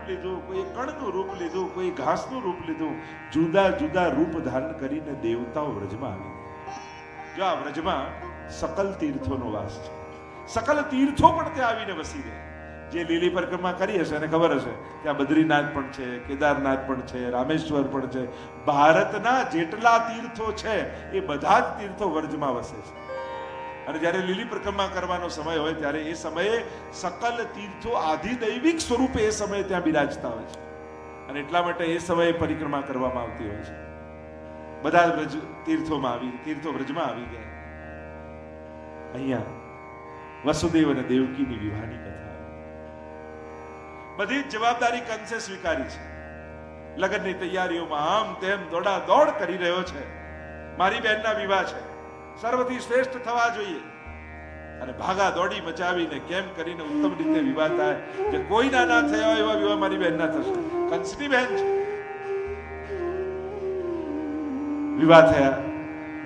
લીધું, કોઈ કણનું રૂપ લીધું, કોઈ ઘાસનું રૂપ લીધું, જુદા જુદા રૂપ ધારણ કરીને દેવતાઓ વ્રજમાં આવી ગયા. જો આ વ્રજમાં સકલ તીર્થોનો વાસ છે, સકલ તીર્થો પણ ત્યાં આવીને વસી ગયા. જે લીલી પરિક્રમા કરી હશે એને ખબર હશે ત્યાં બદ્રીનાથ પણ છે, કેદારનાથ પણ છે, રામેશ્વર પણ છે. ભારતના જેટલા તીર્થો છે એ બધા જ તીર્થો વ્રજમાં વસે છે. અને જ્યારે લીલી પરિક્રમા કરવાનો સમય હોય ત્યારે એ સમયે સકલ તીર્થો આધિદૈવિક સ્વરૂપે એ સમયે ત્યાં બિરાજતા હોય છે. અને એટલા માટે એ સમયે પરિક્રમા કરવામાં આવતી હોય છે. બધા વ્રજ તીર્થો વ્રજમાં આવી ગયા. અહીંયા વસુદેવ અને દેવકીની વિવાહની કથા, બધી જ જવાબદારી કંસે સ્વીકારી છે. લગ્નની તૈયારીઓમાં આમ તેમ દોડા દોડ કરી રહ્યો છે. મારી બહેનના વિવાહ છે, સર્વથી શ્રેષ્ઠ થવા જોઈએ. અને ભાગા દોડી મચાવીને કેમ કરીને ઉત્તમ રીતે વિવાહ થાય, જે કોઈ ના થયા હોય એવા વિવાહ મારી બહેનના થશે. કંસની બહેન છે. વિવાહ થયા,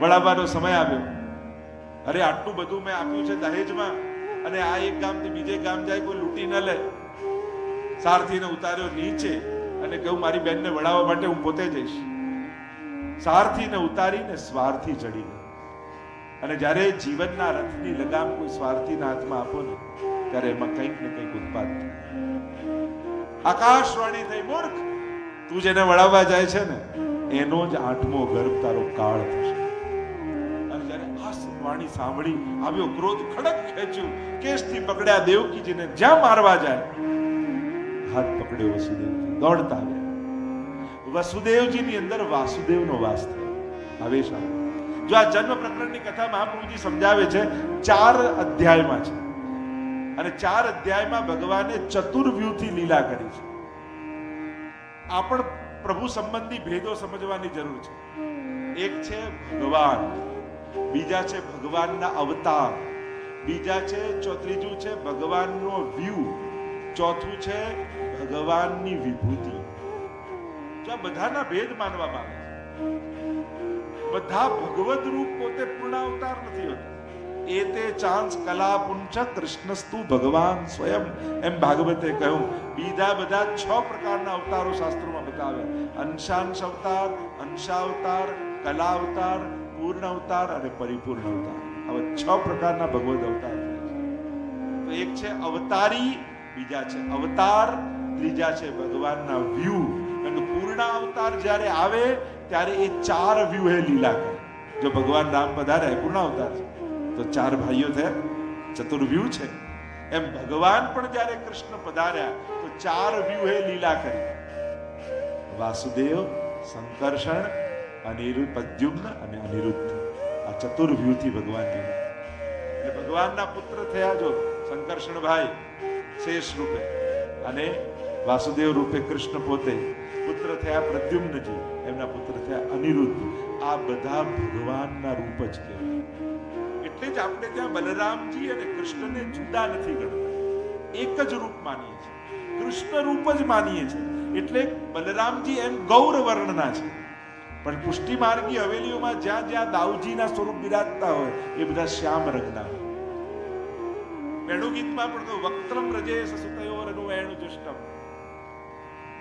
વળાવવાનો સમય આવ્યો. અરે આટલું બધું મેં આપ્યું છે દહેજમાં, અને આ એક ગામથી બીજે ગામ જાય, કોઈ લૂંટી ન લે. સારથીને ઉતાર્યો નીચે અને કહ્યું મારી બહેનને વળાવવા માટે હું પોતે જઈશ. સારથીને ઉતારીને સ્વાર્થી ચડી ગયો. અને જ્યારે જીવનના રથની લગામ કોઈ સ્વાર્થીના હાથમાં આપો ને ત્યારે એમાં કંઈક ને કંઈક ઉત્પાદ થાય. આકાશવાણી થઈ, મૂર્ખ, તું જેને વળાવવા જાય છે ને એનો જ 8મો ગર્ભ તારો કાળ થશે. અને જ્યારે આ વાણી સાંભળી આવ્યો ક્રોધ, ખડક ખેંચ્યું, કેસથી પકડ્યા દેવકીજીને. જ્યાં મારવા જાય હાથ પકડ્યો વસુદેવજી, દોડતા આવ્યા. વસુદેવજીની અંદર વાસુદેવનો વાસ થયો. આવેશ આવ્યો. જો આ જન્મ પ્રકરણની કથા મહાપ્રભુજી સમજાવે છે 4 અધ્યાયમાં છે. અને 4 અધ્યાયમાં ભગવાને ચતુર્વ્યુહથી લીલા કરી છે. આ પણ પ્રભુ સંબંધી ભેદો સમજવાની જરૂર છે. એક છે ભગવાન, બીજા છે ભગવાનના અવતાર, બીજા છે ત્રીજું છે ભગવાનનો વ્યૂ, ચોથું છે ભગવાનની વિભૂતિ. જો આ બધાના ભેદ માનવામાં આવે છે. બધા ભગવદ રૂપ પોતે પૂર્ણ અવતાર નથી હોતા. એતે ચાંસ કલા પુંચ કૃષ્ણસ્તુ ભગવાન સ્વયં, એમ ભાગવતે કહ્યું. બીજા બધા 6 પ્રકારના અવતારો શાસ્ત્રોમાં બતાવ્યા. અંશાંશ અવતાર, અંશાવતાર, કલા અવતાર, પૂર્ણ અવતાર અને પરિપૂર્ણ અવતાર. આવા 6 પ્રકારના ભગવદ અવતાર છે. તો એક છે અવતારી, બીજા છે અવતાર, ત્રીજા છે ભગવાનના વ્યૂ. અને પૂર્ણ અવતાર જ્યારે આવે ત્યારે એ 4 વ્યૂહે લીલા કરે. જો ભગવાન રામ પધાર્યા પૂર્ણ અવતાર છે, તો 4 ભાઈઓ થયા, ચતુર્વ્યુહ છે. એમ ભગવાન પણ જ્યારે કૃષ્ણ પધાર્યા તો 4 વ્યૂહે લીલા કરી. વાસુદેવ, સંકર્ષણ, અનિરુદ્ધ, પ્રદ્યુમ્ન અને અનિરુદ્ધ. આ ચતુર્વ્યુહથી ભગવાન લીલા. એટલે ભગવાનના પુત્ર થયા જો સંકર્ષણભાઈ શેષ રૂપે, અને વાસુદેવ રૂપે કૃષ્ણ પોતે. પુત્ર થયા પ્રદ્યુમ્નજી, એમના પુત્ર થયા અનિરુદ્ધ. આ બધા ભગવાનના રૂપ જ કહેવાય. એટલે જ આપણે ત્યાં બલરામજી અને કૃષ્ણને જુદા નથી ગણતા, એક જ રૂપ માનીએ છીએ, કૃષ્ણ રૂપ જ માનીએ છીએ. એટલે બલરામજી એમ ગૌર વર્ણના છે, પણ પુષ્ટિ માર્ગી હવેલીઓમાં જ્યાં જ્યાં દાઉજીના સ્વરૂપ બિરાજતા હોય એ બધા શ્યામ રંગના. વેણુ ગીતમાં પણ વક્ત્રમ રજેશ સુતયોર વેણુ જુષ્ટમ.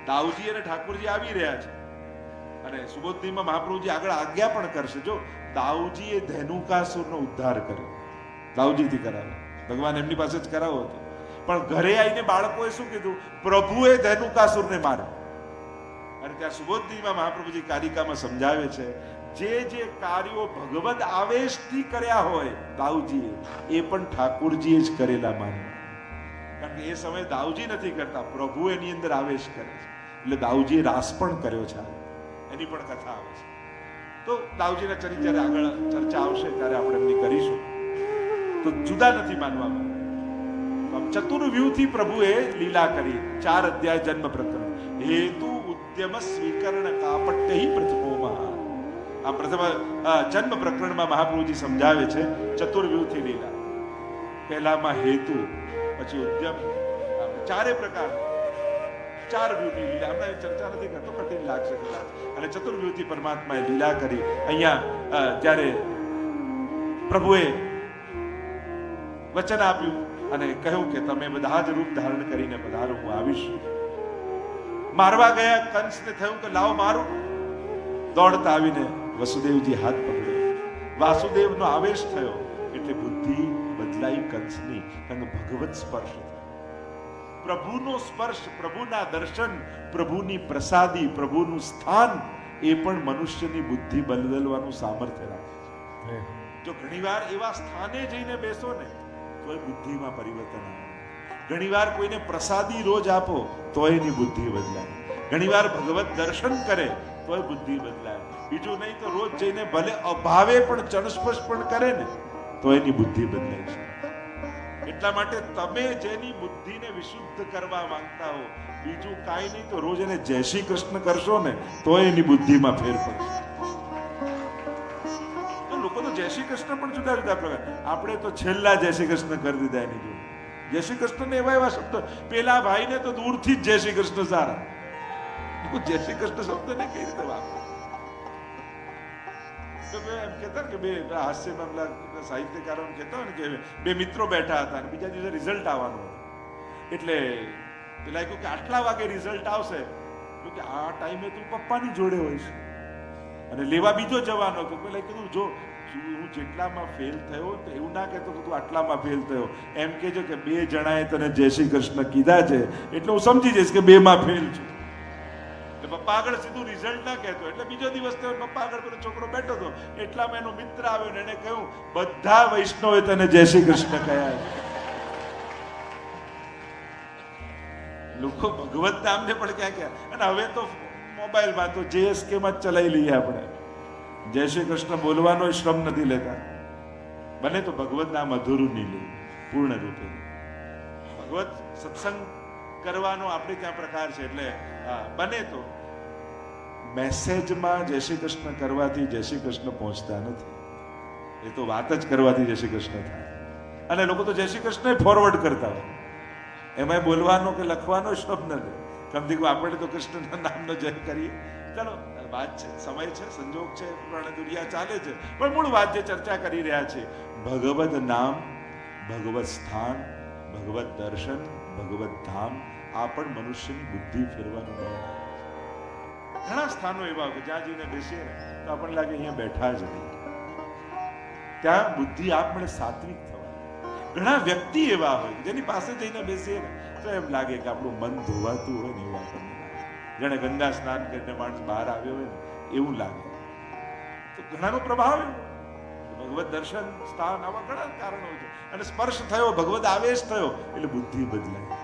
દાઉજી અને ઠાકોરજી આવી રહ્યા છે, અને સુબોધનીમાં મહાપ્રભુજી આગળ આજ્ઞા પણ કરશે. જો દાઉજીએ ધેનુકાસુરનો ઉદ્ધાર કર્યો, દાઉજીથી કરાવ્યો, ભગવાન એમની પાસે જ કરાવો હતો. પણ ઘરે આવીને બાળકોએ શું કીધું? પ્રભુએ ધેનુકાસુરને માર્યો. અને ત્યાં સુબોધનીમાં મહાપ્રભુજી કારિકામાં સમજાવે છે, જે જે કાર્યો ભગવદ આવેશથી કર્યા હોય દાઉજીએ, એ પણ ઠાકોરજીએ જ કરેલા માન્યા. કારણ કે એ સમયે દાઉજી નથી કરતા, પ્રભુ એની અંદર આવેશ કરે છે. એટલે દાઉજીએ રાસ પણ કર્યો છે, એની પણ કથા આવે છે. તો દાઉજીના ચરિત્ર જ્યારે આગળ ચર્ચા આવશે ત્યારે આપણે એમની કરીશું. તો જુદા નથી માનવામાં. ચતુર્વ્યુહથી પ્રભુએ લીલા કરી. 4 અધ્યાય જન્મ પ્રકરણ. હેતુ ઉદ્યમ સ્વીકરણ કાપટ્ય પ્રથમોમાં. આ પ્રથમ જન્મ પ્રકરણમાં મહાપ્રભુજી સમજાવે છે ચતુર્વ્યુહથી લીલા. પહેલામાં હેતુ, પછી ઉદ્યમ, 4 પ્રકાર, 4 વ્યૂહની લીલા. આપણે ચર્ચા નથી કરતો, કઠિન લાગશે કદાચ. અને ચતુર્વ્યુહથી પરમાત્માએ લીલા કરી. અહીંયા જ્યારે પ્રભુએ વચન આપ્યું અને કહ્યું કે તમે બધા જ રૂપ ધારણ કરીને પધારો, હું આવીશ. મારવા ગયા, કંસને થયું કે લાવો મારું. દોડતા આવીને વસુદેવજી હાથ પકડ્યો, વાસુદેવનો આવેશ થયો એટલે બુદ્ધિ બદલાઈ કંસની, કારણ કે ભગવત સ્પર્શ થયો. પ્રભુનો સ્પર્શ, પ્રભુના દર્શન, પ્રભુની પ્રસાદી, પ્રભુનું સ્થાન એ પણ મનુષ્યની બુદ્ધિ બદલવાનું સામર્થ્ય રાખે છે. જો ઘણીવાર એવા સ્થાને જઈને બેસો ને તો એ બુદ્ધિમાં પરિવર્તન આવે. ઘણીવાર કોઈને પ્રસાદી રોજ આપો તો એની બુદ્ધિ બદલાય. ઘણીવાર ભગવત દર્શન કરે તો એ બુદ્ધિ બદલાય. બીજું નહીં તો રોજ જઈને ભલે અભાવે પણ ચણસ્પર્શ પણ કરે ને તો એની બુદ્ધિ બદલાય છે. એટલા માટે તમે જેની બુદ્ધિને વિશુદ્ધ કરવા માંગતા હો, બીજું કાંઈ નહીં તો રોજ એને જય શ્રી કૃષ્ણ કરશો ને તો એની બુદ્ધિમાં ફેર પડશે. લોકો તો જય શ્રી કૃષ્ણ પણ જુદા જુદા પ્રકાર. આપણે તો છેલ્લા જય શ્રી કૃષ્ણ કરી દીધા એની જોડે. જય શ્રી કૃષ્ણ એવા એવા શબ્દ, પેલા ભાઈને તો દૂરથી જ જય શ્રી કૃષ્ણ સારા. જય શ્રી કૃષ્ણ શબ્દ ને કઈ રીતે વાપરે? એમ કહેતા ને કે બે હાસ્યમાં સાહિત્યકારો કહેતા હોય ને કે બે મિત્રો બેઠા હતા અને બીજા દિવસે રિઝલ્ટ આવવાનું હતું. એટલે પેલા કહ્યું કે આટલા વાગે રિઝલ્ટ આવશે, કે આ ટાઈમે તું પપ્પાની જોડે હોઈશ અને લેવા બીજો જવાનો હતો. પેલા કીધું જો હું જેટલામાં ફેલ થયો તો એવું ના કહેતો તું આટલામાં ફેલ થયો, એમ કહેજો કે બે જણાએ તને જય શ્રી કૃષ્ણ કીધા છે એટલે હું સમજી જઈશ કે બે માં ફેલ છું. એટલે પપ્પા આગળ સીધું રિઝલ્ટ ના કહેતો. એટલે બીજો દિવસ થયો, પપ્પા આગળ પેલો છોકરો બેઠો હતો, એટલામાં એનો મિત્ર આવ્યો ને એને કહ્યું બધા વૈષ્ણવે તને જય શ્રી કૃષ્ણ કહ્યા. લોકો ભગવત નામને પણ ક્યાં ક્યાં, અને હવે તો મોબાઈલમાં તો JSK માં જ ચલાવી લઈએ આપણે. જય શ્રી કૃષ્ણ બોલવાનો શ્રમ નથી લેતા. બને તો ભગવત નામ અધૂરું નહીં લે, પૂર્ણ રૂપે. ભગવત સત્સંગ કરવાનો આપણે ત્યાં પ્રકાર છે. એટલે બને તો મેસેજમાં જય શ્રી કૃષ્ણ કરવાથી જય શ્રી કૃષ્ણ પહોંચતા નથી. એ તો વાત જ કરવાથી જય શ્રી કૃષ્ણ થાય. અને લોકો તો જય શ્રી કૃષ્ણ ફોરવર્ડ કરતા હોય, એમાં બોલવાનો કે લખવાનો શ્રમ નથી. કમથી આપણે તો કૃષ્ણના નામનો જય કરીએ. ચાલો વાત છે, સમય છે, સંજોગ છે, પુરાણ દુનિયા ચાલે છે, પણ મૂળ વાત જે ચર્ચા કરી રહ્યા છે, ભગવદ નામ, ભગવત સ્થાન, ભગવત દર્શન, ભગવત ધામ, આ પણ મનુષ્યની બુદ્ધિ ફેરવાનું બળ. ઘણા સ્થાનો એવા કે જ્યાં જઈને બેસીએ ને તો આપણને લાગે અહીંયા બેઠા જ નહીં. ત્યાં બુદ્ધિ આપણે સાત્વિક થવા. ઘણા વ્યક્તિ એવા હોય જેની પાસે જઈને બેસીએ ને તો એમ લાગે કે આપણું મન ધોવાતું હોય ને એવું આપણને લાગે. જાણે ગંગા સ્નાન કરીને માણસ બહાર આવ્યો હોય ને એવું લાગે. તો ઘણાનો પ્રભાવ એવો. ભગવત દર્શન, સ્થાન, આવા ઘણા કારણો છે. અને સ્પર્શ થયો, ભગવત આવેશ થયો એટલે બુદ્ધિ બદલાય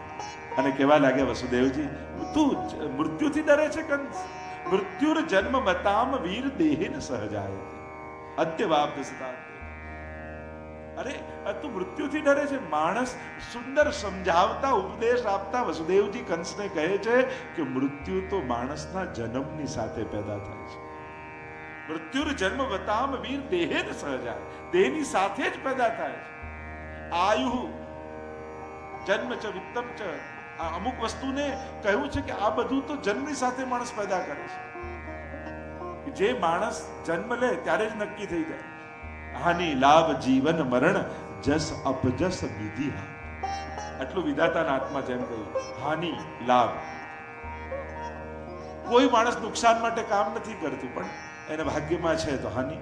અને કેવા લાગે વસુદેવજી, તું મૃત્યુથી ડરે છે કંસ? મૃત્યુર જન્મ મતામ વીર દેહેન સહજાય અદ્યવાબ્દ સતા. અરે તું મૃત્યુથી ડરે છે? માણસ સુંદર સમજાવતા, ઉપદેશ આપતા વસુદેવજી કંસને કહે છે કે મૃત્યુ તો માણસના જન્મની સાથે પેદા થાય છે. મૃત્યુર જન્મ વતામ વીર દેહેન સહજાય, દેહની સાથે જ પેદા થાય છે. આયુ જન્મ ચ વિત્તમ ચ, આ અમુક વસ્તુને કહ્યું છે કે આ બધું તો જન્મની સાથે માણસ પેદા કરે છે. જે માણસ જન્મ લે ત્યારે જ નક્કી થઈ જાય. હાનિ લાભ જીવન મરણ જસ અપજસ વિધિ. આટલું વિધાતાના હાથમાં જેમ કહ્યું, હાનિ લાભ. કોઈ માણસ નુકસાન માટે કામ નથી કરતું, પણ એને ભાગ્યમાં છે તો હાનિ.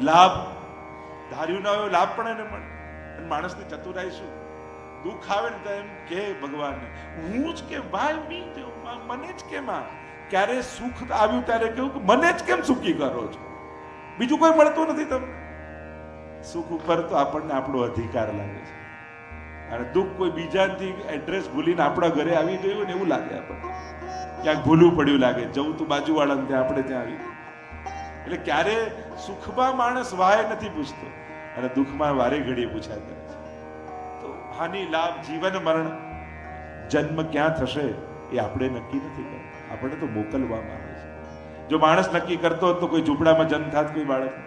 લાભ ધાર્યું ના હોય લાભ પણ એને મળે. અને માણસની ચતુરાઈ શું? દુઃખ આવે ને તો એમ કે ભગવાનને હું જ કેમ, ભાઈ મને જ કેમ? ક્યારે સુખ આવ્યું ત્યારે કેવું કે મને જ કેમ સુખી કરો છો? બીજું કોઈ મળતું નથી તમને. સુખ ઉપર તો આપણને આપણો અધિકાર લાગે છે, અને દુઃખ કોઈ બીજાથી એડ્રેસ ભૂલીને આપણા ઘરે આવી ગયું ને એવું લાગે. આપણને ક્યાંક ભૂલું પડ્યું લાગે, જવું તું બાજુવાળાને ત્યાં, આપણે ત્યાં આવી ગયું. એટલે ક્યારે સુખમાં માણસ વાય નથી પૂછતો અને દુઃખમાં વારે ઘડીએ પૂછ્યા કરે છે. તો હાનિ લાભ જીવન મરણ, જન્મ ક્યાં થશે એ આપણે નક્કી નથી કરતા, આપણે તો મોકલવામાં આવે છે. જો માણસ નક્કી કરતો હોત તો કોઈ ઝૂંપડામાં જન્મ થાત કોઈ બાળક.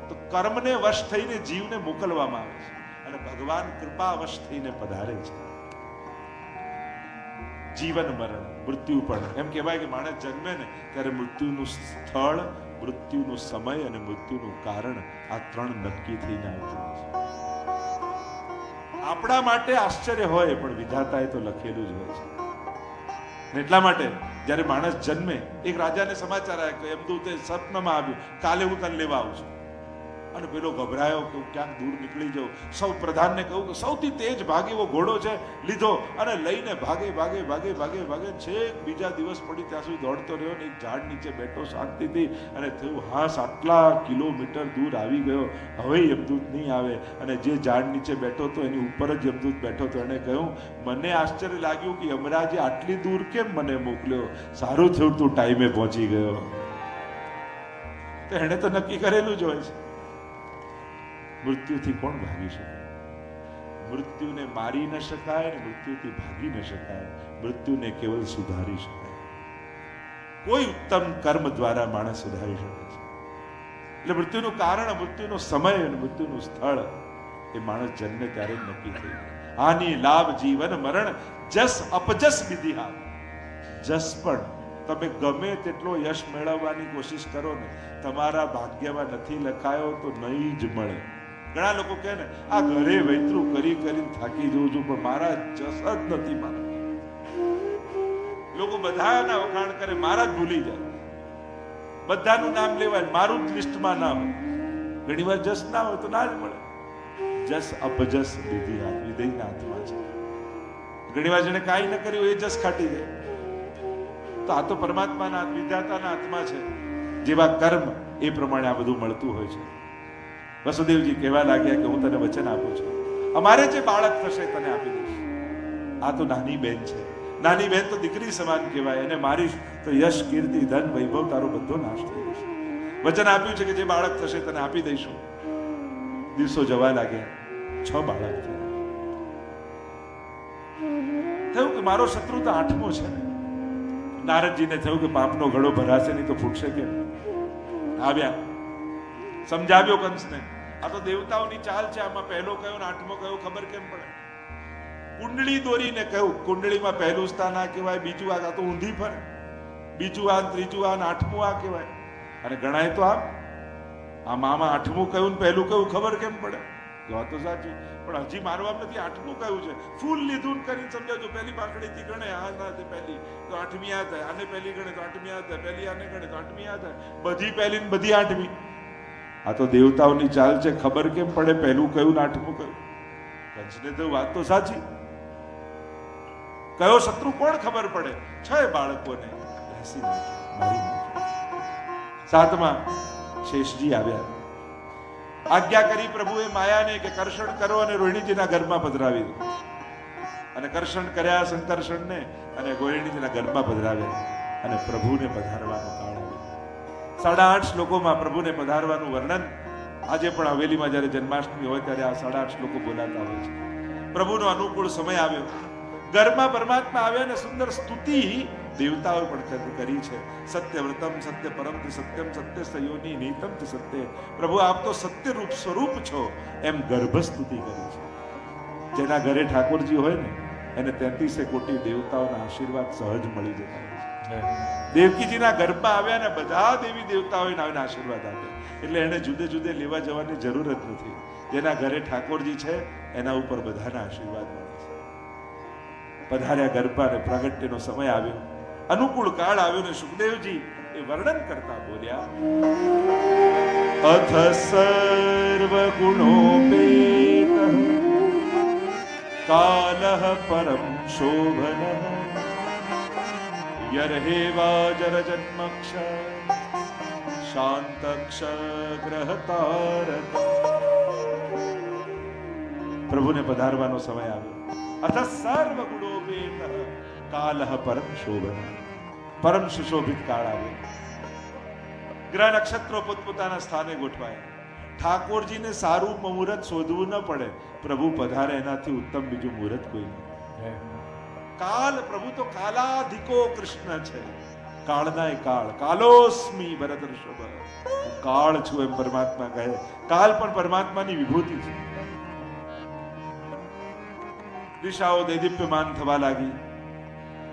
તો કર્મને વશ થઈને જીવને મોકલવામાં આવે છે અને ભગવાન કૃપા વશ થઈને પધારે છે. જીવન મરણ, મૃત્યુ પણ. એમ કહેવાય કે માણસ જન્મે ને ત્યારે મૃત્યુનું સ્થળ, મૃત્યુનો સમય અને મૃત્યુનું કારણ આ ત્રણ નક્કી થઈને આવતું હોય છે. આપણા માટે આશ્ચર્ય હોય પણ વિધાતાએ તો લખેલું જ હોય છે. એટલા માટે જ્યારે માણસ જન્મે, એક રાજાને સમાચાર આવ્યા કે યમદૂતે સ્વપ્નમાં આવ્યું, કાલે હું તને લેવા આવું છું. અને પેલો ગભરાયો કે હું ક્યાંક દૂર નીકળી જાઉં. સૌ પ્રધાનને કહ્યું કે સૌથી તેજ ભાગે એવો ઘોડો છે, લીધો અને લઈને ભાગે છેક બીજા દિવસ પડી ત્યાં સુધી દોડતો રહ્યો ને એક ઝાડ નીચે બેઠો શાંતિથી. અને થયું હાસ આટલા કિલોમીટર દૂર આવી ગયો, હવે યમદૂત નહીં આવે. અને જે ઝાડ નીચે બેઠો હતો એની ઉપર જ યમદૂત બેઠો હતો. એણે કહ્યું, મને આશ્ચર્ય લાગ્યું કે યમરાજે આટલી દૂર કેમ મને મોકલ્યો, સારું થયું તું ટાઈમે પહોંચી ગયો. તો એણે તો નક્કી કરેલું જ હોય છે. મૃત્યુથી કોણ ભાગી શકે? મૃત્યુને મારી ન શકાય, મૃત્યુથી ભાગી ન શકાય. મૃત્યુને કેવલ સુધારી શકાય. કોઈ ઉત્તમ કર્મ દ્વારા માણસ સુધારી શકે છે. એટલે મૃત્યુનું કારણ, મૃત્યુનો સમય અને મૃત્યુનું સ્થળ એ માણસ જન્મે ત્યારે જ નક્કી થઈ જાય. હાનિ લાભ જીવન મરણ જસ અપજસ વિધિહા. જસ પણ તમે ગમે તેટલો યશ મેળવવાની કોશિશ કરો ને, તમારા ભાગ્યમાં નથી લખાયો તો નહીં જ મળે. ઘણા લોકો કહે ને, આ ઘરે વૈતરું કરી કરીને થાકી જઉં છું પણ મારા જસ જ નથી. મારા લોકો બધાના વખાણ કરે, મારા જ ભૂલી જાય. બધાનું નામ લેવાય, મારું જ લિસ્ટમાં ના હોય. ઘણી વાર જસ ના હોય તો ના જ મળે. જસ અપજસ વિધિ વિધેયના હાથમાં છે. ઘણી વાર જેને કાંઈ ન કર્યું એ જસ ખાટી જાય. તો આ તો પરમાત્માના વિધાતાના હાથમાં છે. જેવા કર્મ એ પ્રમાણે આ બધું મળતું હોય છે. વસુદેવજી કહેવા લાગ્યા કે હું તને વચન આપું છું, અમારે જે બાળક થશે તને આપી દઈશ. આ તો નાની બેન છે. નાની બેન તો દીકરી સમાન કહેવાય. એને મારીશ તો યશ કીર્તિ ધન વૈભવ તારો બધો નાશ થઈ જશે. વચન આપ્યું છે કે જે બાળક થશે તને આપી દઈશું. દિવસો જવા લાગ્યા, 6 બાળક થયા. થયું કે મારો શત્રુ તો 8મો છે ને. નારદજીને થયું કે પાપનો ઘડો ભરાશે નહીં તો ફૂટશે કેમ. આવ્યા, સમજાવ્યો કંસને, આ તો દેવતાઓની ચાલ છે. આમાં પહેલો કયો ને 8મો કયો ખબર કેમ પડે? કુંડળી દોરીને કહ્યું, કુંડળીમાં પહેલું સ્થાન આ કહેવાય, બીજું આ તો ઊંધી ફરે, બીજું આ, ત્રીજું આ, 8મું આ કહેવાય. અને ગણાય તો આમાં 8મું કયું ને પહેલું કયું ખબર કેમ પડે? વાત તો સાચી, પણ હજી મારવા નથી. 8મું કયું છે? ફૂલ લીધું કરીને સમજાવજો. પહેલી પાંખડીથી ગણે, આ ના પહેલી તો 8મી આ થાય, આને પહેલી ગણે તો 8મી આ થાય, પહેલી આને ગણે તો 8મી આ થાય, બધી પહેલી ને બધી 8મી. આ તો દેવતાઓની ચાલ છે. ખબર કેમ પડે પહેલું કયું ને 8મું કયું? કંસને તો વાત તો સાચી. કયો શત્રુ કોણ ખબર પડે? 6 બાળકોને બેસી મારી નાખ્યા. 7મા શેષજી આવ્યા. આજ્ઞા કરી પ્રભુએ માયાને કે કર્ષણ કરો અને રોહિણીજીના ગર્ભમાં પધરાવી દો. અને કર્ષણ કર્યા સંકર્ષણને અને રોહિણીજીના ગર્ભમાં પધરાવ્યા. અને પ્રભુને પધારવાનો કાળ આવ્યો. 8.5 શ્લોકોમાં પ્રભુને પધારવાનું વર્ણન આજે પણ હવેલીમાં જ્યારે જન્માષ્ટમી હોય ત્યારે આ 8.5 શ્લોકો બોલાતા હોય છે. પ્રભુનો અનુકૂળ સમય આવ્યો. ઘરમાં પરમાત્મા આવ્યા ને સુંદર સ્તુતિ દેવતાઓ પણ કરી છે. સત્યવ્રતમ સત્ય પરમ સત્યમ સત્ય સયોની નીતમ સત્ય. પ્રભુ આપ તો સત્ય રૂપ સ્વરૂપ છો એમ ગર્ભ સ્તુતિ કરી છે. જેના ઘરે ઠાકોરજી હોય ને એને 33 કોટી દેવતાઓના આશીર્વાદ સહજ મળી જતા હોય છે. દેવકીજીના ગર્ભમાં આવ્યા ને બધા દેવી દેવતાઓને આશીર્વાદ આપ્યા. એટલે એને જુદે જુદે લેવા જવાની જરૂર જ નથી. જેના ઘરે ઠાકોરજી છે એના ઉપર બધાના આશીર્વાદ મળે છે. પધાર્યા ગર્ભા અને પ્રાગટ્યનો સમય આવ્યો, અનુકૂળ કાળ આવ્યો ને સુખદેવજી એ વર્ણન કરતા બોલ્યા, અથ સર્વ ગુણોપેત કાલઃ પરમ શોભન યર્હેવાજર જન્મક્ષ શાંતક્ષ ગ્રહતારક. પ્રભુને પધારવાનો સમય આવ્યો. અથ સર્વ ગુણોપેત કાલઃ પરમ શોભન. પરમ સુશોભિત કાળ આવ્યો. ગ્રહ નક્ષત્રો પોતપોતાના સ્થાને ગોઠવાયા. ઠાકોરજીને સારું મુહૂર્ત શોધવું ન પડે. પ્રભુ પધારે એનાથી ઉત્તમ બીજું મુહૂર્ત કોઈ નહીં. કાલ, પ્રભુ તો કાલાધિકો કૃષ્ણ છે. કાળના કાળ. કાલોસ્મી ભરતર્ષભ. કાળ છું એમ પરમાત્મા કહે. કાલ પણ પરમાત્માની વિભૂતિ છે. દિશાઓ દૈદીપ્યમાન થવા લાગી.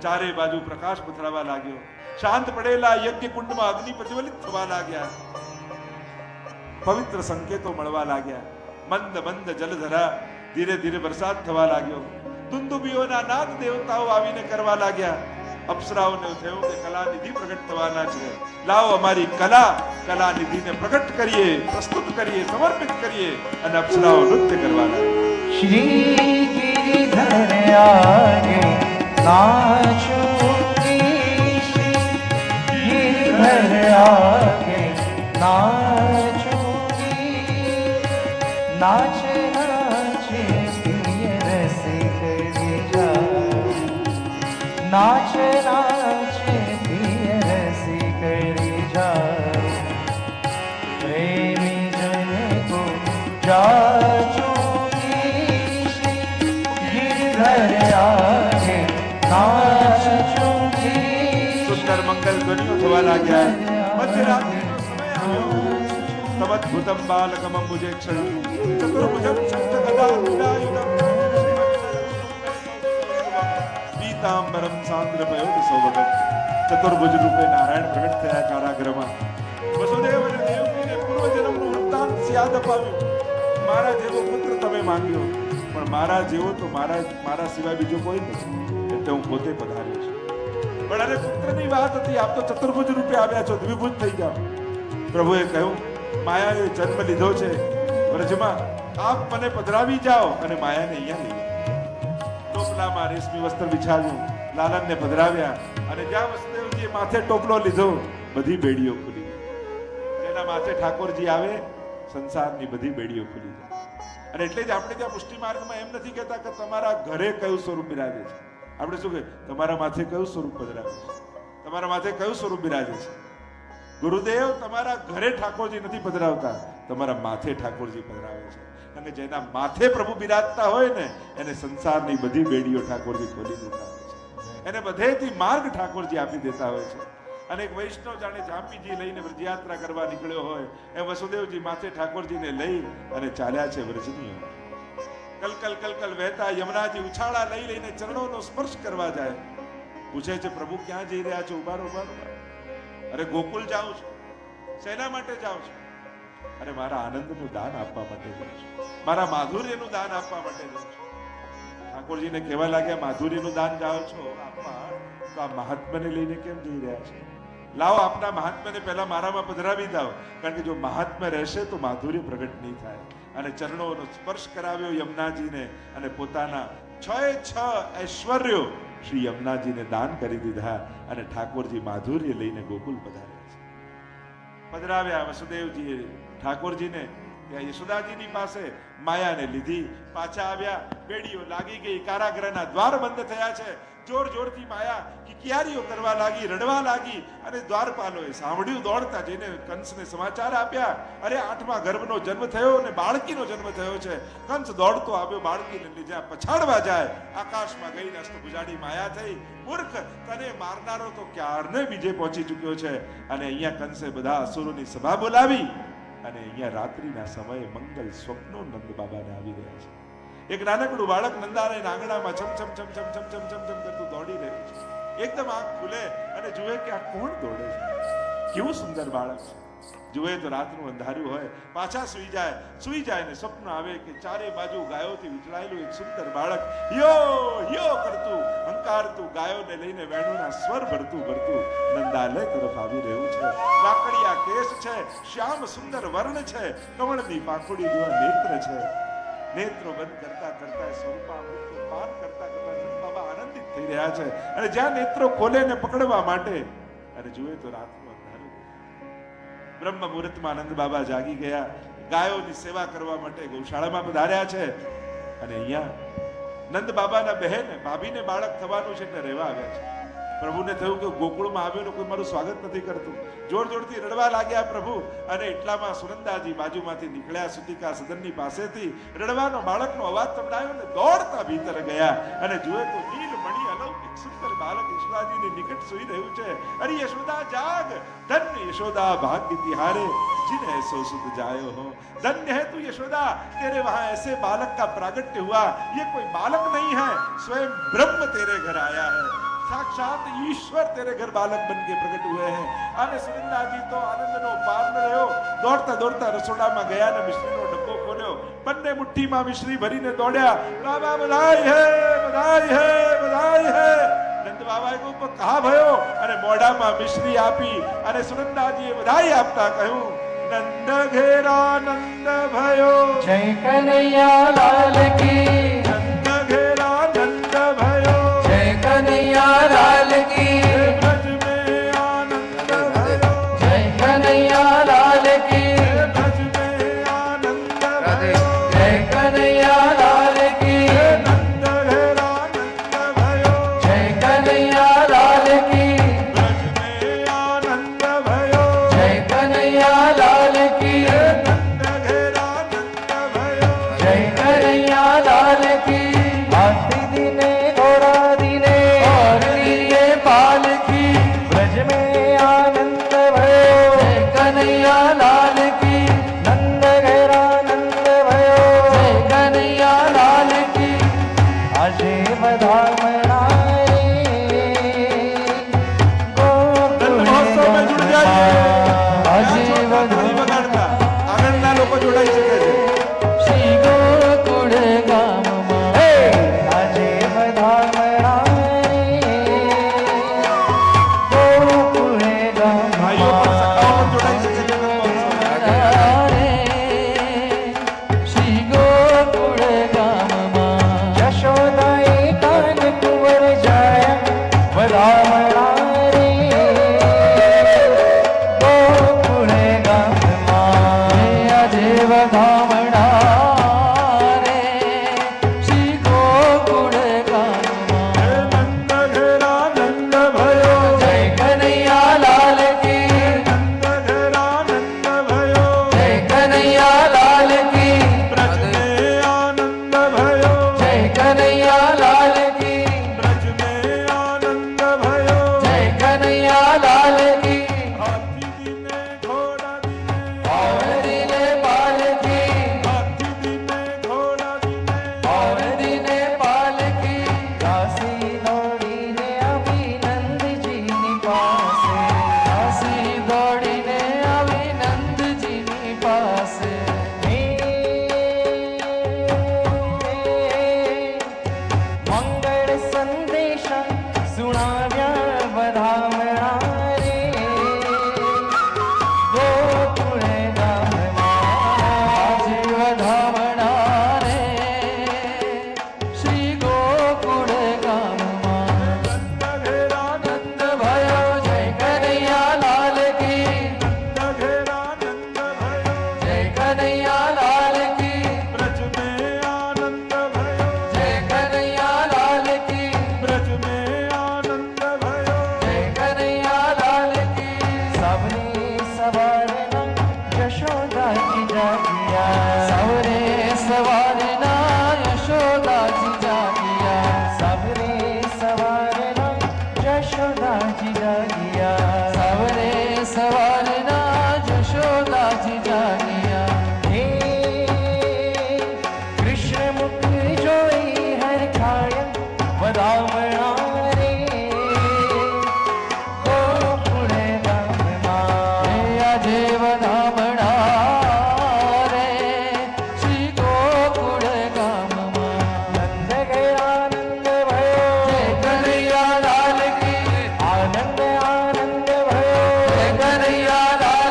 ચારે બાજુ પ્રકાશ પથરાવા લાગ્યો. શાંત પડેલા યજ્ઞ કુંડમાં અગ્નિ પ્રજ્વલિત થવા લાગ્યા. પવિત્ર સંકેતો મળવા લાગ્યા. મંદ મંદ જલધરા. ધીરે ધીરે વરસાદ થવા લાગ્યો. દુંદુબીઓના નાદ દેવતાઓ આવીને કરવા લાગ્યા. અપ્સરાઓને થયું કે કલાનિધિ પ્રગટ થવાના છે, લાવો અમારી કલાનિધિને પ્રગટ કરીએ, પ્રસ્તુત કરીએ, સમર્પિત કરીએ, અને અપ્સરાઓ નૃત્ય કરવાના. શ્રી ગિરિધર આગે નાચુંગી, શ્રી ગિરિધર આગે નાચુંગી, નાચ નાચે પ્રિય રસિક જા, નાચ નાચે પ્રિય રસિક જા, પ્રેમી જન કો જાચુંગી, શ્રી ગિરિધર આગે નાચુંગી. સુંદર મંગલ ધ્વનિઓ થવા લાગ્યા. મધ્યરાત્રિનો સમય આવ્યો. તમદ્ભુતમ બાલકમ અંબુજેક્ષણ ચતુર્ભુજમ શંખગદા વિદાયુધમ પીતાંબરમ સાંદ્રપયોનિ સૌભગમ. ચતુર્ભુજ રૂપે નારાયણ પ્રગટ થયા કારાગૃહમાં. વસુદેવ અને દેવકીને પૂર્વજન્મનું વૃત્તાંત યાદ અપાવ્યું. મારા જેવો પુત્ર તમે માંગ્યો, પણ મારા જેવો તો મારા સિવાય બીજો કોઈ નથી, એટલે હું પોતે પધાર્યો છું. પણ અરે પુત્રની વાત હતી, આપ તો ચતુર્ભુજ રૂપે આવ્યા છો, દ્વિભુજ થઈ જાઓ. પ્રભુએ કહ્યું, માયાએ જન્મ લીધો છે વ્રજમાં, આપ મને પધરાવી જાઓ અને માયાને અહીંયા લઈ જાઓ. ટોપલામાં રેશમી વસ્ત્ર બિછાવ્યું, લાલનને પધરાવ્યા, અને જ્યાં વસુદેવજીએ માથે ટોપલો લીધો, બધી બેડીઓ ખુલી ગઈ. જેના માથે ઠાકોરજી આવે, સંસારની બધી બેડીઓ ખુલી જાય. અને એટલે જ આપણે ત્યાં પુષ્ટિ માર્ગમાં એમ નથી કહેતા કે તમારા ઘરે કયું સ્વરૂપ બિરાજે છે. આપણે શું કહે, તમારા માથે કયું સ્વરૂપ પધરાવે છે, તમારા માથે કયું સ્વરૂપ બિરાજે છે. ગુરુદેવ તમારા ઘરે ઠાકોરજી નથી પધરાવતા, તમારા માથે ઠાકોરજી પધરાવે છે. અને જેના માથે પ્રભુ બિરાજતા હોય ને, એને સંસારની બધી બેડીઓ ઠાકોરજી ખોલી દેતા હોય છે, એને બધેથી માર્ગ ઠાકોરજી આપી દેતા હોય છે. અને એક વૈષ્ણવ જાણે ઝાંપીજી લઈને વ્રજયાત્રા કરવા નીકળ્યો હોય, એ વસુદેવજી માથે ઠાકોરજીને લઈ અને ચાલ્યા છે વ્રજની. કલકલ કલકલ વહેતા યમુનાજી ઉછાળા લઈ લઈને ચરણોનો સ્પર્શ કરવા જાય. પૂછે છે, પ્રભુ ક્યાં જઈ રહ્યા છો? ઉભારો. અરે ગોકુલ જાઉં છું. શેના માટે જાઉં છું? અરે મારા આનંદનું દાન આપવા માટે જાઉં છું, મારા માધુર્યનું દાન આપવા માટે જાઉં છું. ઠાકોરજીને કહેવા લાગ્યા, માધુર્યનું દાન જાઓ છો આપવા, તો આ મહાત્માને લઈને કેમ જઈ રહ્યા છો? લાવો આપના મહાત્માને પહેલા મારામાં પધરાવી દાઓ, કારણ કે જો મહાત્મા રહેશે તો માધુર્ય પ્રગટ નહીં થાય. અને ચરણોનો સ્પર્શ કરાવ્યો યમુનાજીને, અને પોતાના 6 ઐશ્વર્યો શ્રી યમુનાજીને દાન કરી દીધા. અને ઠાકોરજી માધુર્ય લઈને ગોકુલ પધાર્યા છે. પધરાવ્યા વસુદેવજીએ ઠાકોરજીને ત્યાં યશોદાજીની પાસે, માયાને લીધી, પાછા આવ્યા. બેડીઓ લાગી ગઈ, કારાગૃહના દ્વાર બંધ થયા છે. જોર જોરથી માયા કિકિયારીઓ કરવા લાગી, રડવા લાગી. અને દ્વારપાલોએ સાંભળ્યું, દોડતા જઈને કંસને સમાચાર આપ્યા, અરે 8મા ગર્ભનો જન્મ થયો અને બાળકીનો જન્મ થયો છે. કંસ દોડતો આવ્યો, બાળકીને લીધા પછાડવા જાય, આકાશમાં ગઈને અષ્ટભુજાડી માયા થઈ. મૂર્ખ, તને મારનારો તો ક્યારને બીજે પહોંચી ચૂક્યો છે. અને અહીંયા કંસે બધા અસુરોની સભા બોલાવી, અને અહીંયા રાત્રિના સમયે મંગલ સ્વપ્નો નંદ બાબાને આવી રહ્યા છે. એક નાનકડું બાળક નંદાલયના આંગણામાં છમ છમ છમ છમ છમ છમ છમ છમ કરતું દોડી રહ્યું છે. એકદમ આંખ ખુલે અને જુએ કે આ કોણ દોડે છે, કેવું સુંદર બાળક છે. જુએ તો રાતનું અંધારું હોય, પાછા સુઈ જાય ને સ્વપ્ન આવે કે ચારે બાજુ ગાયોથી વિચળાયેલું એક સુંદર બાળક યો કરતું, હંકારતું, ગાયોને લઈને વેણુના સ્વર ભરતું નંદાલય તરફ આવી રહ્યું છે. વાકડિયા કેસ છે, શ્યામ સુંદર વર્ણ છે, કમળની પાંખુડી જેવા નેત્ર છે. નેત્રો બંધ કરતા કરતા સ્વરૂપામૃતનું પાન કરતા નંદ બાબા આનંદિત થઈ રહ્યા છે. અને જ્યાં નેત્રો ખોલે ને પકડવા માટે, અને જુએ તો રાતનું અંધારું. બ્રહ્મ મુહૂર્તમાં નંદ બાબા જાગી ગયા, ગાયોની સેવા કરવા માટે ગૌશાળામાં પધાર્યા છે. અને અહીંયા નંદ બાબાના બહેન ભાભીને બાળક થવાનું છે એટલે રહેવા આવ્યા છે. પ્રભુને થયું કે ગોકુળમાં આવ્યો કોઈ મારું સ્વાગત નથી કરતું. જોર જોરથી રડવા લાગ્યા પ્રભુ. અને એટલામાં સુનંદાજી બાજુમાંથી નીકળ્યા, સુતિકા સદનની પાસેથી રડવાનો બાળકનો અવાજ સંભળાયો ને દોડતા ભીતર ગયા. અને જુએ તો નીલમણી અલૌકિક સુંદર બાળક યશોદાજીની નિકટ સૂઈ રહ્યું છે. અરે યશોદા જાગ, ધન્ય યશોદા ભાग्य तिहारे जिन्हें ऐसो सुध जायो हो. धन्य है तू यशोदा, तेरे वहां ऐसे बालक का प्रागट्य हुआ. ये कोई बालक नहीं है, स्वयं ब्रह्म तेरे घर आया है. साक्षात ईश्वर तेरे घर बालक बन के प्रकट हुए हैं. અને સુનંદાજી તો આનંદનો પાર ન રહ્યો. દોડતા દોડતા રસોડામાં ગયા ને મિશ્રીનો ડબ્બો ખોલ્યો. બંને મુઠ્ઠીમાં મિશ્રી ભરીને દોડ્યા. બાબા બધાઈ હે, બધાઈ હે, બધાઈ હે. નંદ બાબાએ કહ્યું કહા ભયો અને મોઢામાં મિશ્રી આપી અને સુનંદાજીએ બધાઈ આપતા કહ્યું નંદ ઘેરા નંદ ભયો જય કનૈયા લાલ કી નંદ ઘેરા નંદ ભયો જય કનૈયા લાલ કી બ્રજ में आनंद भयो જય કનૈયા લાલ કી બ્રજ में आनंद भयो જય કનૈયા લાલ કી નંદ ઘેરા નંદ ભયો જય કનૈયા લાલ કી બ્રજ में आनंद भयो જય કનૈયા લાલ કી નંદ ઘેરા નંદ ભયો જય કનૈયા લાલ કી હાથી દીને ઘોડા દીને और लिए पालकी ब्रज में आनंद भयो जय कन्हैया लाल की नंद घેરા नंद भयो जय कन्हैया लाल की આજે વધામણા નંદ મહોત્સવમાં जुड़ जाइए આજે ધૂણી વગાડતા આગળના લોકો જોડાઈ શકે છે શ્રી ગોકુળ ગામમાં આજે વધામણા ગોકુળ ભાઈઓ પણ સખાઓ પણ જોડાઈ શકે છે નંદ મહોત્સવમાં. શ્રી ગોકુળ ગામમાં યશોદાએ કાન કુંવર જાય વધામણા રે ગોકુળ ગામમાં આજે વધામણા રે શ્રી ગોકુળ ગામમાં નંદ ઘેરા નંદ ભયો જય કનૈયા લાલ કી નંદ ઘેરા નંદ ભયો જય કનૈયા લાલ કી બ્રજ में आनंद भयो જય કનૈયા લાલ કી બ્રજ में आनंद भयो જય કનૈયા લાલ કી હાથી દીને ઘોડા દીને और दिने पालकी હાથી દીને ઘોડા દીને और दिने पालकी કાશી દોડીને આવી નંદજીની પાસે કાશી દોડીને આવી નંદજીની પાસે મંગળ સંદેશા સુણાવ્યા વધામણા રે ગોકુળ ગામમાં આજે વધામણા રે શ્રી ગોકુળ ગામમાં નંદ ઘેરા નંદ भयो જય કનૈયા લાલ કી નંદ ઘેરા નંદ ભયો જય કનૈયા લાલ કી બ્રજ में आनंद भयो જય કનૈયા લાલ કી બ્રજ में आनंद भयो જય કનૈયા લાલ કી સવરે સવારના યશોદાજી જાગિયા સવરે સવારના યશોદાજી જાગિયા સવરે સવારના યશોદાજી જાગિયા સવરે સવારના યશોદાજી જાગિયા હે કૃષ્ણ મુખ જોઈ હરખાય વધામણા રે ગોકુળ ગામમાં આજે વધામણા રે શ્રી ગોકુળ ગામમાં નંદ ઘેરા નંદ भयो જય કનૈયા લાલ કી આનંદ આનંદ भयो જય કનૈયા લાલ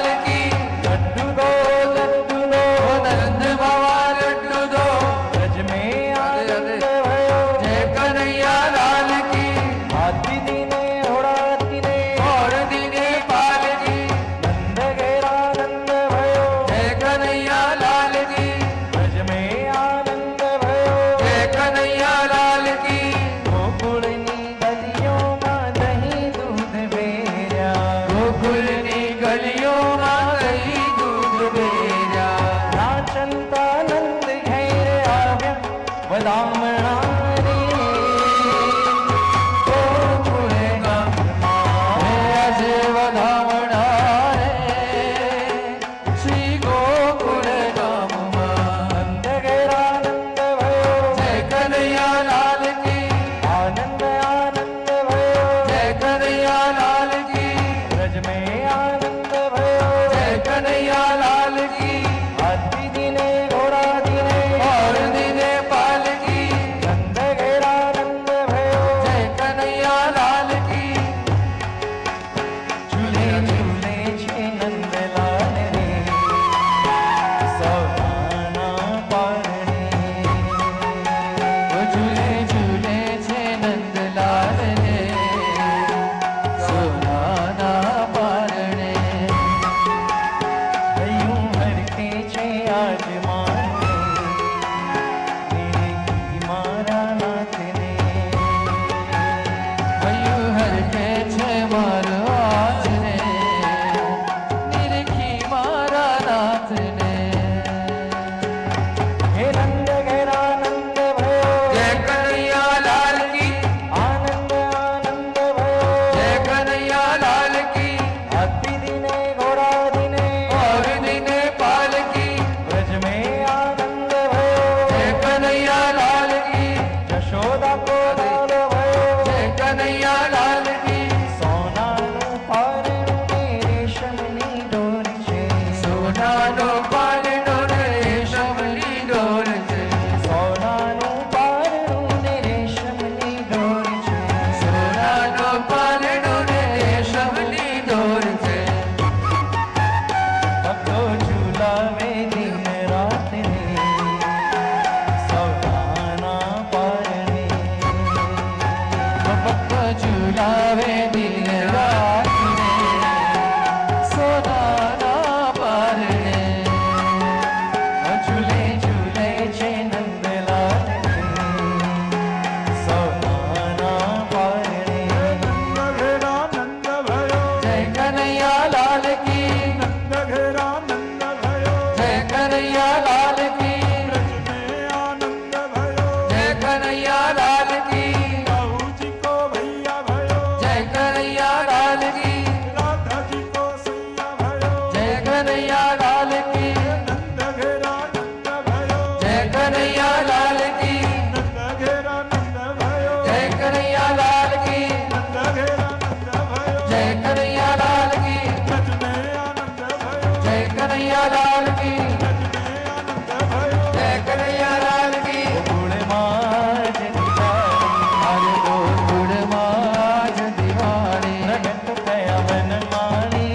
जय कन्हैया लाल की गज में आनंद भयो जय कन्हैया लाल की गज में आनंद भयो जय कन्हैया लाल की गोकुळ माज दिवाळी हरे गोकुळ माज दिवाळी प्रगट थया वनमाली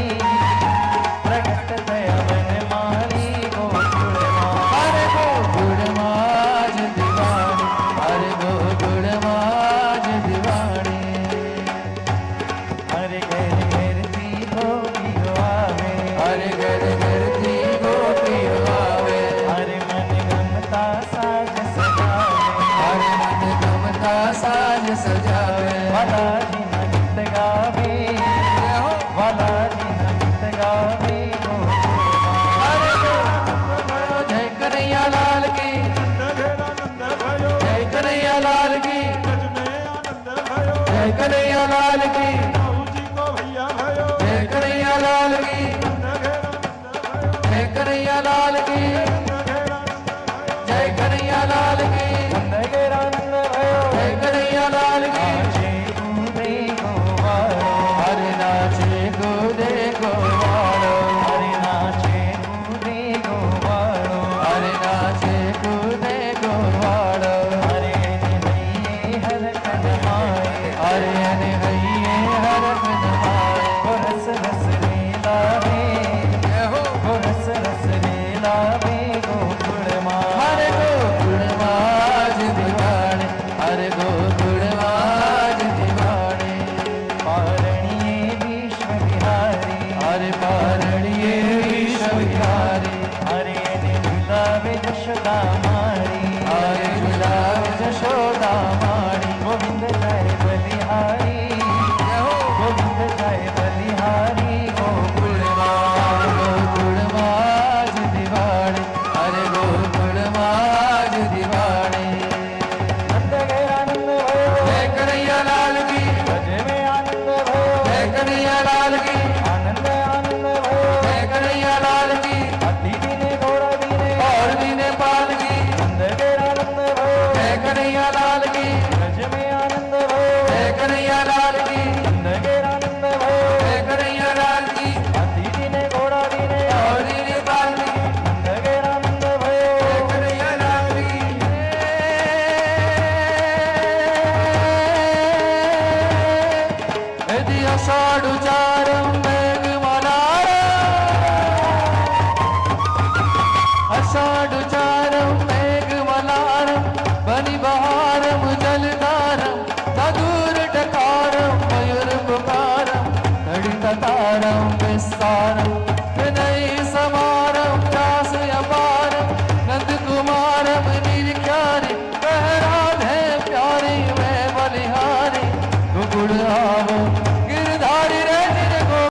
प्रगट थया वनमाली गोकुळ हरे गोकुळ माज दिवाळी हरे गोकुळ माज दिवाळी हरे घर घर ती गोपियो आवे हरे घर घर थी गोपियो आवे हरे मन गमता साज सजावे हरे मन गमता साज सजावे वालाजी ना गीत गावे वालाजी ना गीत गावे हरे जय कन्हैया लाल की नंद घेरा नंद भयो जय कन्हैया लाल की गज में आनंद भयो जय कन्हैया लाल की बाबू जी को भैया भयो जय कन्हैया लाल की नंद घेरा नंद भयो जय कन्हैया लाल की नंद घेरा नंद भयो जय कन्हैया लाल की नंद घेरा नंद भयो जय कन्हैया लाल की नाचे कूदे गोवालो हरे नाचे कूदे गोवालो हरे नाचे कूदे गोवालो हरे नाचे कूदे गोवालो हरे नैये हर कदमाए हरे हरे हइये हर कदमाए ओ रस रस लीलावे ओ रस रस लीलावे गोकुळ हरे गोकुळ माज दिवाळे हरे गोकुळ माज दिवाळे पारणिये विश्व विहारी हरे पारणिये विश्व विहारी हरे ने झुलावे जशोदा मारी हरे झुलावे जशोदा मारी गोविंद जय बलिहारी गोविंद जय बलिहारी गोकुळ माज दिवाळे हरे गोकुळ माज दिवाळे नंद घेरा नंद भयो जय कन्हैया लाल की गज में आनंद भयो जय कन्हैया लाल की आनंद आनंद भयो जय कन्हैया लाल की हाथी दीने घोड़ा दीने और दीने पाल की नंद घेरा नंद भयो जय कन्हैया लाल की गज में आनंद भयो जय कन्हैया लाल की नंद घेरा नंद भयो जय कन्हैया लाल की हाथी दीने घोड़ा दीने और दीने पाल की नंद घेरा नंद भयो जय कन्हैया लाल की यदि अषाढुचारं अषाढुचारं मेघमलारं बनिबहारं जलधारं तदूरटकारं मयूरपुकारं तडिततारं विस्तारं